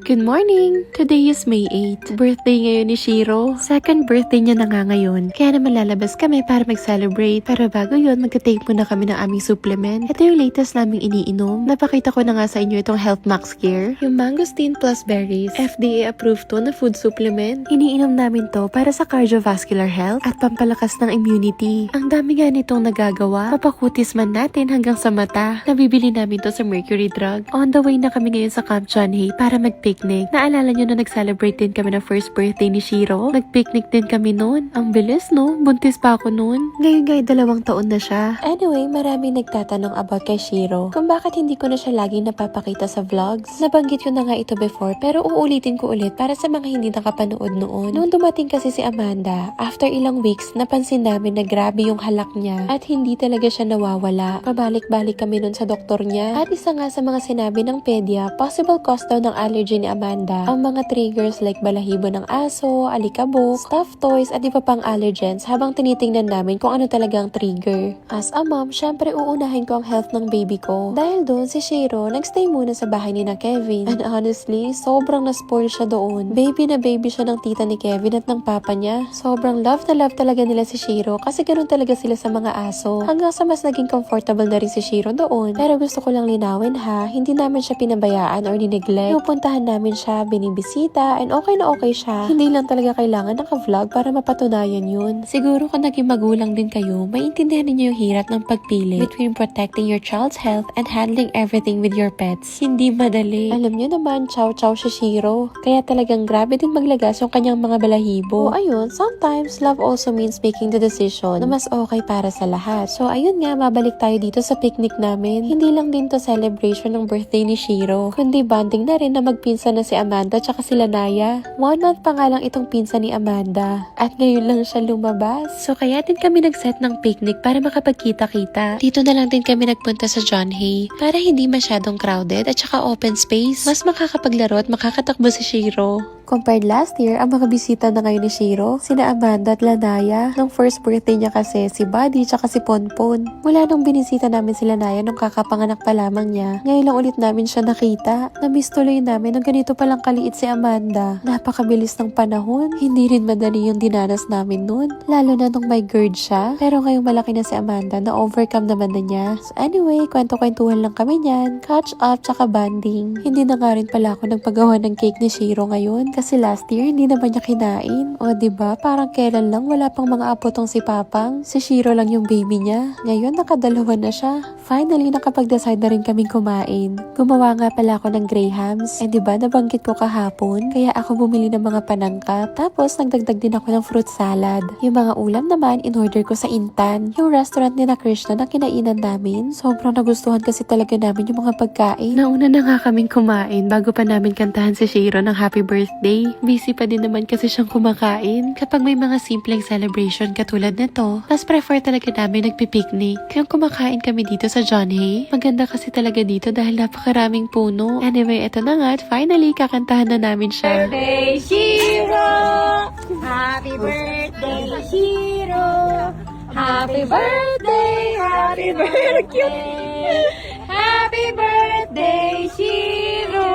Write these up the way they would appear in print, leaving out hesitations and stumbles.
Good morning! Today is May 8. Birthday ngayon ni Shiro. Second birthday niya na nga ngayon. Kaya naman lalabas kami para mag-celebrate. Pero bago yun, magta-take muna kami ng aming supplement. Ito yung latest naming iniinom. Napakita ko na nga sa inyo itong Health Max Care. Yung mangosteen plus berries. FDA approved to na food supplement. Iniinom namin to para sa cardiovascular health at pampalakas ng immunity. Ang dami nga nitong nagagawa. Papakutis man natin hanggang sa mata. Nabibili namin to sa Mercury Drug. On the way na kami ngayon sa Camp John-Hay para mag-picnic. Naalala nyo na nag-celebrate din kami ng first birthday ni Shiro? Nag-picnic din kami noon. Ang bilis, no? Buntis pa ako noon. Ngayon nga, 2 taon na siya. Anyway, marami nagtatanong about kay Shiro kung bakit hindi ko na siya laging napapakita sa vlogs. Nabanggit ko na nga ito before pero uulitin ko ulit para sa mga hindi nakapanood noon. Noong dumating kasi si Amanda, after ilang weeks, napansin namin na grabe yung halak niya at hindi talaga siya nawawala. Pabalik-balik kami noon sa doktor niya at isa nga sa mga sinabi ng pedya, possible cause daw ng allergy ni Amanda ang mga triggers like balahibo ng aso, alikabok, stuffed toys at iba pang allergens habang tinitingnan namin kung ano talagang trigger. As a mom, syempre uunahin ko ang health ng baby ko. Dahil doon si Shiro, nagstay muna sa bahay ni na Kevin. And honestly, sobrang na-spoil siya doon. Baby na baby siya ng tita ni Kevin at ng papa niya. Sobrang love na love talaga nila si Shiro kasi ganoon talaga sila sa mga aso. Hanggang sa mas naging comfortable na rin si Shiro doon. Pero gusto ko lang linawin ha, hindi namin siya pinabayaan or nineglect. Pupuntahan namin siya, binibisita, and okay na okay siya. Hindi lang talaga kailangan naka-vlog para mapatunayan yun. Siguro kung naging magulang din kayo, maintindihan ninyo yung hirap ng pagpili between protecting your child's health and handling everything with your pets. Hindi madali. Alam nyo naman, chow-chow si Shiro. Kaya talagang grabe din maglagas yung kanyang mga balahibo. O ayun, sometimes love also means making the decision na mas okay para sa lahat. So ayun nga, mabalik tayo dito sa picnic namin. Hindi lang din to celebration ng birthday ni Shiro, kundi bonding na rin na magpinsan na si Amanda tsaka sila Naya. 1 month pa nga lang itong pinsan ni Amanda. At ngayon lang siya lumabas. So kaya din kami nag-set ng picnic para makapagkita-kita. Dito na lang din kami nagpunta sa John-Hay para hindi masyadong crowded at saka open space. Mas makakapaglaro at makakatakbo si Shiro. Compared last year, ang mga bisita na ngayon ni Shiro, sina Amanda at Lanaya. Nung first birthday niya kasi, si Buddy tsaka si Ponpon. Mula nung binisita namin sila Naya nung kakapanganak pa lamang niya, ngayon lang ulit namin siya nakita. Na-miss tuloy namin nung ganito palang kaliit si Amanda. Napakabilis ng panahon. Hindi rin madali yung dinanas namin noon. Lalo na nung may GERD siya. Pero ngayong malaki na si Amanda, na-overcome naman na niya. So anyway, kwento-kwentuhan lang kami niyan. Catch up tsaka bonding. Hindi na nga rin pala ako nagpagawa ng cake ni Shiro ngayon. Kasi last year, hindi naman niya kinain. O diba, parang kailan lang wala pang mga apo tong si Papang. Si Shiro lang yung baby niya. Ngayon, nakadalawa na siya. Finally, nakapag-decide na rin kaming kumain. Gumawa nga pala ako ng grahams. And diba, nabanggit ko kahapon. Kaya ako bumili ng mga panangkap. Tapos, nagdagdag din ako ng fruit salad. Yung mga ulam naman, in-order ko sa Intan. Yung restaurant ni na Krishna na kinainan namin. Sobrang nagustuhan kasi talaga namin yung mga pagkain. Nauna na nga kaming kumain bago pa namin kantahan si Shiro ng happy birthday. Busy pa din naman kasi siyang kumakain. Kapag may mga simpleng celebration katulad nito, mas prefer talaga namin nagpipiknik. Kaya kumakain kami dito sa John-Hay. Maganda kasi talaga dito dahil napakaraming puno. Anyway, eto na nga at finally kakantahan na namin siya. Birthday Shiro! Happy birthday Shiro! Happy birthday! Happy birthday! Happy birthday Shiro!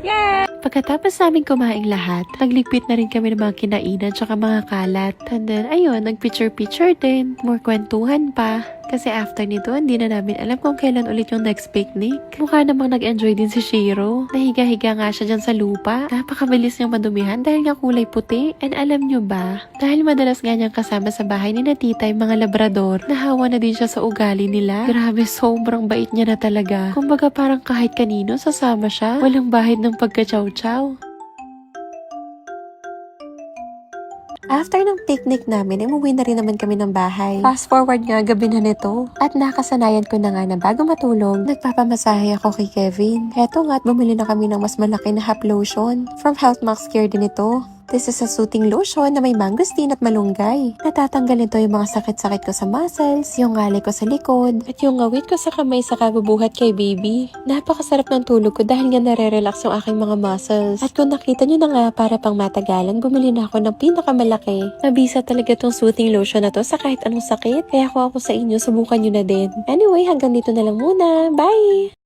Yeah! Pagkatapos namin kumain lahat, nagligpit na rin kami ng mga kinainan tsaka mga kalat. And then, ayun, nagpicture-picture din. More kwentuhan pa. Kasi after nito, hindi na namin alam kung kailan ulit yung next picnic. Mukha namang nag-enjoy din si Shiro. Nahiga-higa nga siya dyan sa lupa. Napakabilis niyang madumihan dahil nga kulay puti. And alam nyo ba, dahil madalas nga niyang kasama sa bahay ni na tita yung mga labrador, nahawa na din siya sa ugali nila. Grabe, sobrang bait niya na talaga. Kumbaga parang kahit kanino sasama siya. Walang bahid ng pagka-chow-chow. After ng picnic namin, umuwi na rin naman kami ng bahay. Fast forward nga, gabi na nito. At nakasanayan ko na nga na bago matulog, nagpapamasahe ako kay Kevin. Heto nga at bumili na kami ng mas malaki na hap lotion. From Health Max Care din ito. This is a soothing lotion na may mangosteen at malunggay. Natatanggal nito yung mga sakit-sakit ko sa muscles, yung ngalay ko sa likod, at yung ngawit ko sa kamay sa kabubuhat kay baby. Napakasarap ng tulog ko dahil nga nare-relax yung aking mga muscles. At kung nakita nyo na nga para pang matagalan, bumili na ako ng pinakamalaki. Mabisa talaga tong soothing lotion na to sa kahit anong sakit. Kaya kung ako sa inyo, subukan nyo na din. Anyway, hanggang dito na lang muna. Bye!